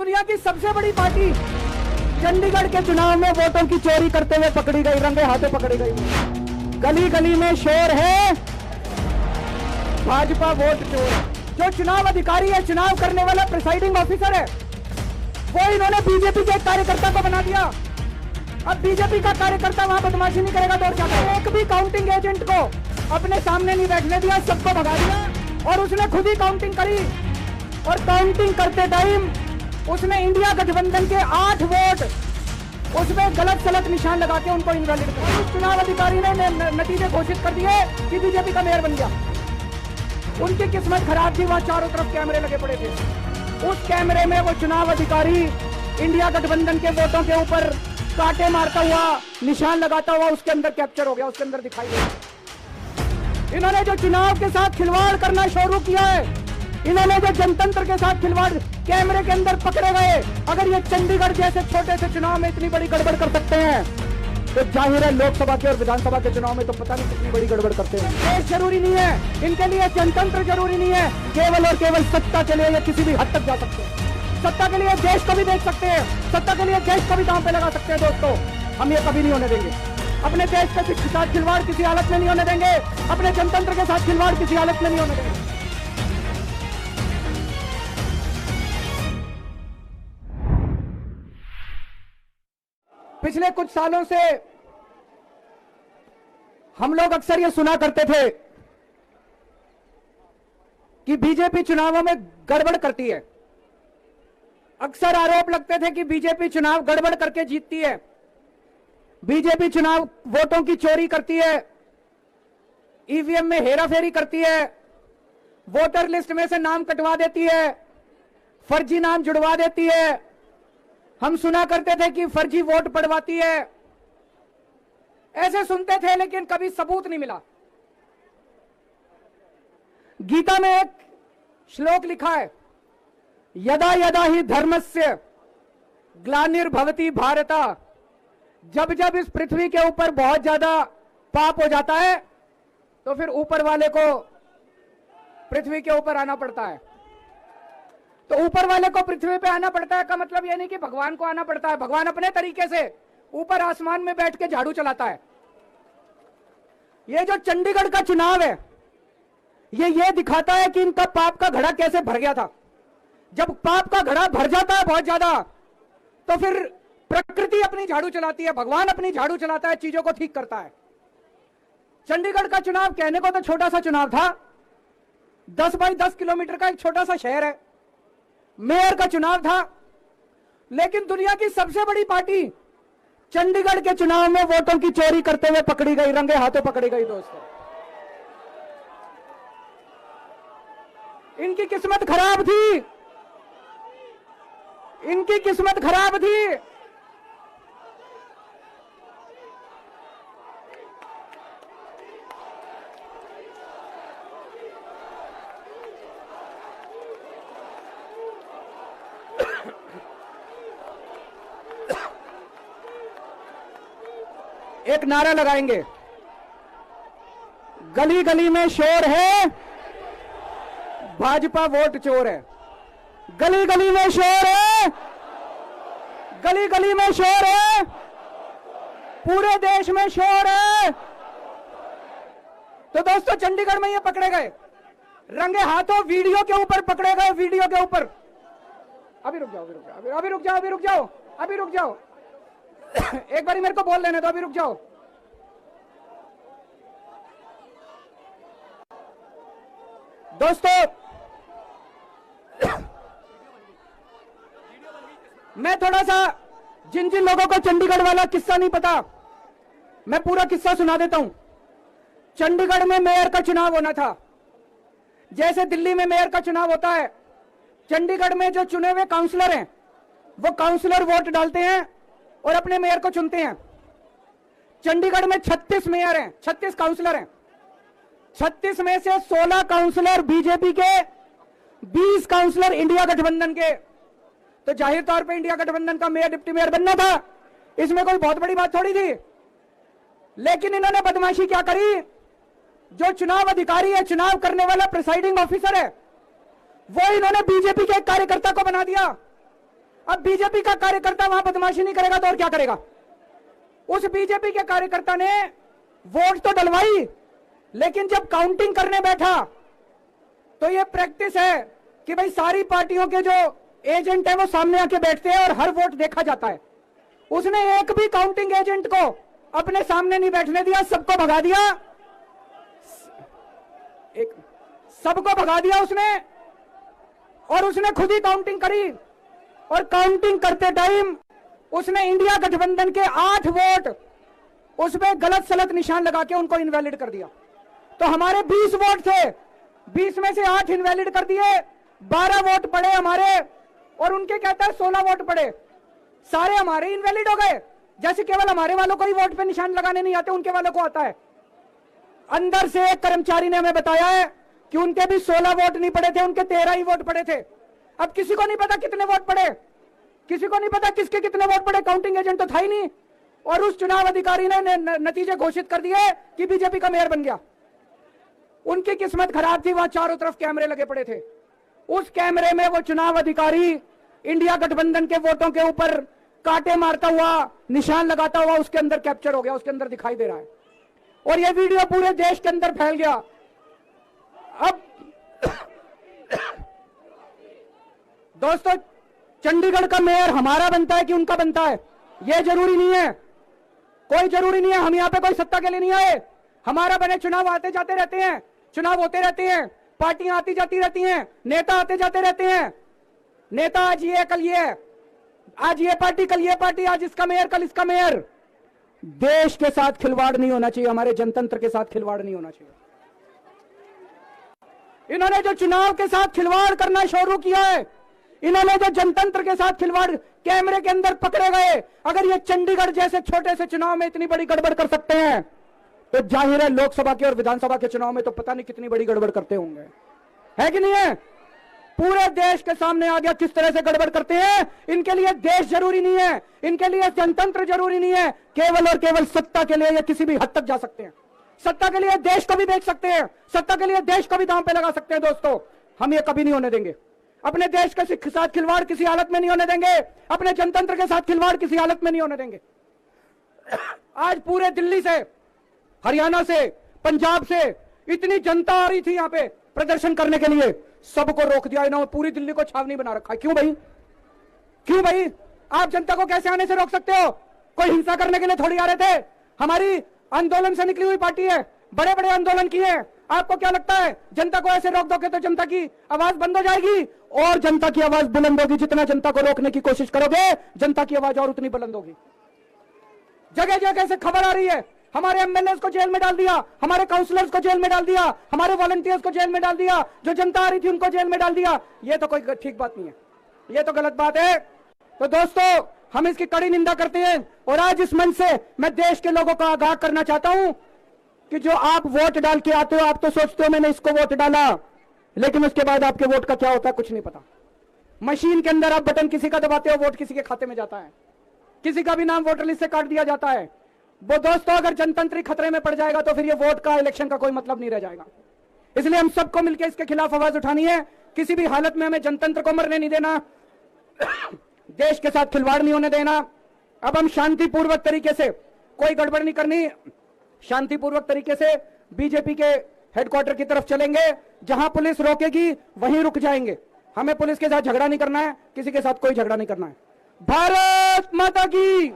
दुनिया की सबसे बड़ी पार्टी चंडीगढ़ के चुनाव में वोटों की चोरी करते हुए पकड़ी गई, रंगे हाथों पकड़ी गई। गली गली में शोर है, भाजपा वोट चोर। जो चुनाव अधिकारी है, चुनाव करने वाला प्रिसाइडिंग ऑफिसर है, वो इन्होंने बीजेपी के एक कार्यकर्ता को बना दिया। अब बीजेपी का कार्यकर्ता वहां बदमाशी नहीं करेगा तो और क्या करेगा? एक भी काउंटिंग एजेंट को अपने सामने नहीं बैठने दिया, सबको भगा दिया और उसने खुद ही काउंटिंग करी। और काउंटिंग करते टाइम उसने इंडिया गठबंधन के 8 वोट उसमें गलत सलत निशान लगा के उनको इनवैलिड कर। उस चुनाव अधिकारी ने नतीजे घोषित कर दिए कि बीजेपी का मेयर बन गया। उनकी किस्मत खराब थी, वहां चारों तरफ कैमरे लगे पड़े थे। उस कैमरे में वो चुनाव अधिकारी इंडिया गठबंधन के वोटों के ऊपर कांटे मारता हुआ, निशान लगाता हुआ उसके अंदर कैप्चर हो गया, उसके अंदर दिखाई दिया। इन्होंने जो चुनाव के साथ खिलवाड़ करना शुरू किया है, इन्होंने जो जनतंत्र के साथ खिलवाड़ कैमरे के अंदर पकड़े गए। अगर ये चंडीगढ़ जैसे छोटे से चुनाव में इतनी बड़ी गड़बड़ कर सकते हैं तो जाहिर है लोकसभा के और विधानसभा के चुनाव में तो पता नहीं कितनी बड़ी गड़बड़ करते हैं। देश जरूरी नहीं है इनके लिए, जनतंत्र जरूरी नहीं है। केवल और केवल सत्ता के लिए ये किसी भी हद तक जा सकते हैं। सत्ता के लिए देश को भी देख सकते हैं, सत्ता के लिए देश को भी दांव पे लगा सकते हैं। दोस्तों, हम ये कभी नहीं होने देंगे। अपने देश के साथ खिलवाड़ किसी हालत में नहीं होने देंगे, अपने जनतंत्र के साथ खिलवाड़ किसी हालत में नहीं होने देंगे। पिछले कुछ सालों से हम लोग अक्सर ये सुना करते थे कि बीजेपी चुनावों में गड़बड़ करती है। अक्सर आरोप लगते थे कि बीजेपी चुनाव गड़बड़ करके जीतती है, बीजेपी चुनाव वोटों की चोरी करती है, ईवीएम में हेराफेरी करती है, वोटर लिस्ट में से नाम कटवा देती है, फर्जी नाम जुड़वा देती है। हम सुना करते थे कि फर्जी वोट पड़वाती है। ऐसे सुनते थे लेकिन कभी सबूत नहीं मिला। गीता में एक श्लोक लिखा है, यदा यदा ही धर्मस्य ग्लानिर्भवति भारत। जब जब इस पृथ्वी के ऊपर बहुत ज्यादा पाप हो जाता है तो फिर ऊपर वाले को पृथ्वी के ऊपर आना पड़ता है। तो ऊपर वाले को पृथ्वी पे आना पड़ता है का मतलब यह नहीं कि भगवान को आना पड़ता है। भगवान अपने तरीके से ऊपर आसमान में बैठ के झाड़ू चलाता है। ये जो चंडीगढ़ का चुनाव है ये दिखाता है कि इनका पाप का घड़ा कैसे भर गया था। जब पाप का घड़ा भर जाता है बहुत ज्यादा तो फिर प्रकृति अपनी झाड़ू चलाती है, भगवान अपनी झाड़ू चलाता है, चीजों को ठीक करता है। चंडीगढ़ का चुनाव कहने को तो छोटा सा चुनाव था, 10 बाई 10 किलोमीटर का एक छोटा सा शहर है, मेयर का चुनाव था, लेकिन दुनिया की सबसे बड़ी पार्टी चंडीगढ़ के चुनाव में वोटों की चोरी करते हुए पकड़ी गई, रंगे हाथों पकड़ी गई। दोस्तों, इनकी किस्मत खराब थी, इनकी किस्मत खराब थी। एक नारा लगाएंगे, गली गली में शोर है, भाजपा वोट चोर है। गली गली में शोर है, गली गली में शोर है, पूरे देश में शोर है। तो दोस्तों, चंडीगढ़ में ये पकड़े गए, रंगे हाथों वीडियो के ऊपर पकड़े गए, वीडियो के ऊपर। अभी रुक जाओ, अभी रुक जाओ, अभी रुक जाओ, अभी रुक जाओ, अभी रुक जाओ। एक बारी मेरे को बोल लेने दो, अभी रुक जाओ। दोस्तों, मैं थोड़ा सा जिन जिन लोगों को चंडीगढ़ वाला किस्सा नहीं पता, मैं पूरा किस्सा सुना देता हूं। चंडीगढ़ में मेयर का चुनाव होना था, जैसे दिल्ली में मेयर का चुनाव होता है। चंडीगढ़ में जो चुने हुए काउंसलर हैं वो काउंसलर वोट डालते हैं और अपने मेयर को चुनते हैं। चंडीगढ़ में 36 मेयर हैं, 36 काउंसलर हैं। 36 में से 16 काउंसलर बीजेपी के, 20 काउंसलर इंडिया गठबंधन के। तो जाहिर तौर पे इंडिया गठबंधन का मेयर डिप्टी मेयर बनना था, इसमें कोई बहुत बड़ी बात थोड़ी थी। लेकिन इन्होंने बदमाशी क्या करी, जो चुनाव अधिकारी है, चुनाव करने वाला प्रिसाइडिंग ऑफिसर है, वो इन्होंने बीजेपी के एक कार्यकर्ता को बना दिया। अब बीजेपी का कार्यकर्ता वहां बदमाशी नहीं करेगा तो और क्या करेगा? उस बीजेपी के कार्यकर्ता ने वोट तो डलवाई, लेकिन जब काउंटिंग करने बैठा तो ये प्रैक्टिस है कि भाई सारी पार्टियों के जो एजेंट है वो सामने आके बैठते हैं और हर वोट देखा जाता है। उसने एक भी काउंटिंग एजेंट को अपने सामने नहीं बैठने दिया, सबको भगा दिया, सबको भगा दिया उसने, और उसने खुद ही काउंटिंग करी। और काउंटिंग करते टाइम उसने इंडिया गठबंधन के 8 वोट उसमें गलत सलत निशान लगा के उनको इनवैलिड कर दिया। तो हमारे 20 वोट थे, 20 में से 8 इनवैलिड कर दिए, 12 वोट पड़े हमारे, और उनके कहता है 16 वोट पड़े, सारे हमारे इनवैलिड हो गए। जैसे केवल हमारे वालों को ही वोट पे निशान लगाने नहीं आते, उनके वालों को आता है। अंदर से एक कर्मचारी ने हमें बताया है कि उनके भी 16 वोट नहीं पड़े थे, उनके 13 ही वोट पड़े थे। अब किसी को नहीं पता कितने वोट पड़े, किसी को नहीं पता किसके कितने वोट पड़े, काउंटिंग एजेंट तो था ही नहीं। और उस चुनाव अधिकारी ने नतीजे घोषित कर दिए कि बीजेपी का मेयर बन गया। उनकी किस्मत खराब थी, वहां चारों तरफ कैमरे लगे पड़े थे। उस कैमरे में वो चुनाव अधिकारी इंडिया गठबंधन के वोटों के ऊपर कांटे मारता हुआ, निशान लगाता हुआ उसके अंदर कैप्चर हो गया, उसके अंदर दिखाई दे रहा है। और ये वीडियो पूरे देश के अंदर फैल गया। अब दोस्तों, चंडीगढ़ का मेयर हमारा बनता है कि उनका बनता है, यह जरूरी नहीं है, कोई जरूरी नहीं है। हम यहाँ पे कोई सत्ता के लिए नहीं आए, हमारा बने चुनाव आते जाते रहते हैं, चुनाव होते रहते हैं, पार्टियां आती जाती रहती हैं, नेता आते जाते रहते हैं। नेता आज ये कल ये, आज ये पार्टी कल ये पार्टी, आज इसका मेयर कल इसका मेयर। देश के साथ खिलवाड़ नहीं होना चाहिए, हमारे जनतंत्र के साथ खिलवाड़ नहीं होना चाहिए। इन्होंने जो चुनाव के साथ खिलवाड़ करना शुरू किया है, इन्होंने जो जनतंत्र के साथ खिलवाड़, कैमरे के अंदर पकड़े गए। अगर ये चंडीगढ़ जैसे छोटे से चुनाव में इतनी बड़ी गड़बड़ कर सकते हैं, तो जाहिर है लोकसभा के और विधानसभा के चुनाव में तो पता नहीं कितनी बड़ी गड़बड़ करते होंगे, है कि नहीं है? पूरे देश के सामने आ गया किस तरह से गड़बड़ करते हैं। इनके लिए देश जरूरी नहीं है, इनके लिए जनतंत्र जरूरी नहीं है, केवल और केवल सत्ता के लिए ये किसी भी हद तक जा सकते हैं। सत्ता के लिए देश को भी बेच सकते हैं, सत्ता के लिए देश को भी दांव पे लगा सकते हैं। दोस्तों, हम ये कभी नहीं होने देंगे। अपने देश के साथ खिलवाड़ किसी हालत में नहीं होने देंगे, अपने जनतंत्र के साथ खिलवाड़ किसी हालत में नहीं होने देंगे। आज पूरे दिल्ली से, हरियाणा से, पंजाब से इतनी जनता आ रही थी यहाँ पे प्रदर्शन करने के लिए, सबको रोक दिया इन्होंने, पूरी दिल्ली को छावनी बना रखा है। क्यों भाई, क्यों भाई? आप जनता को कैसे आने से रोक सकते हो? कोई हिंसा करने के लिए थोड़ी आ रहे थे। हमारी आंदोलन से निकली हुई पार्टी है, बड़े बड़े आंदोलन किए हैं। आपको क्या लगता है जनता को ऐसे रोक दोगे तो जनता की आवाज बंद हो जाएगी? और जनता की आवाज बुलंद होगी। जितना जनता को रोकने की कोशिश करोगे, जनता की आवाज और उतनी बुलंद होगी। जगह जगह से खबर आ रही है, हमारे एमएलए को जेल में डाल दिया, हमारे काउंसलर्स को जेल में डाल दिया, हमारे वॉलंटियर्स को जेल में डाल दिया, जो जनता आ रही थी उनको जेल में डाल दिया। ये तो कोई ठीक बात नहीं है, ये तो गलत बात है। तो दोस्तों, हम इसकी कड़ी निंदा करते हैं। और आज इस मंच से मैं देश के लोगों को आगाह करना चाहता हूं कि जो आप वोट डाल के आते हो, आप तो सोचते हो मैंने इसको वोट डाला, लेकिन उसके बाद आपके वोट का क्या होता है कुछ नहीं पता। मशीन के अंदर आप बटन किसी का दबाते हो, वोट किसी के खाते में जाता है, किसी का भी नाम वोटर लिस्ट से काट दिया जाता है। वो दोस्तों, अगर जनतंत्र खतरे में पड़ जाएगा तो फिर ये वोट का, इलेक्शन का कोई मतलब नहीं रह जाएगा। इसलिए हम सबको मिलकर इसके खिलाफ आवाज उठानी है। किसी भी हालत में हमें जनतंत्र को मरने नहीं देना, देश के साथ खिलवाड़ नहीं होने देना। अब हम शांतिपूर्वक तरीके से, कोई गड़बड़ नहीं करनी, शांतिपूर्वक तरीके से बीजेपी के हेडक्वार्टर की तरफ चलेंगे। जहां पुलिस रोकेगी वहीं रुक जाएंगे। हमें पुलिस के साथ झगड़ा नहीं करना है, किसी के साथ कोई झगड़ा नहीं करना है। भारत माता की।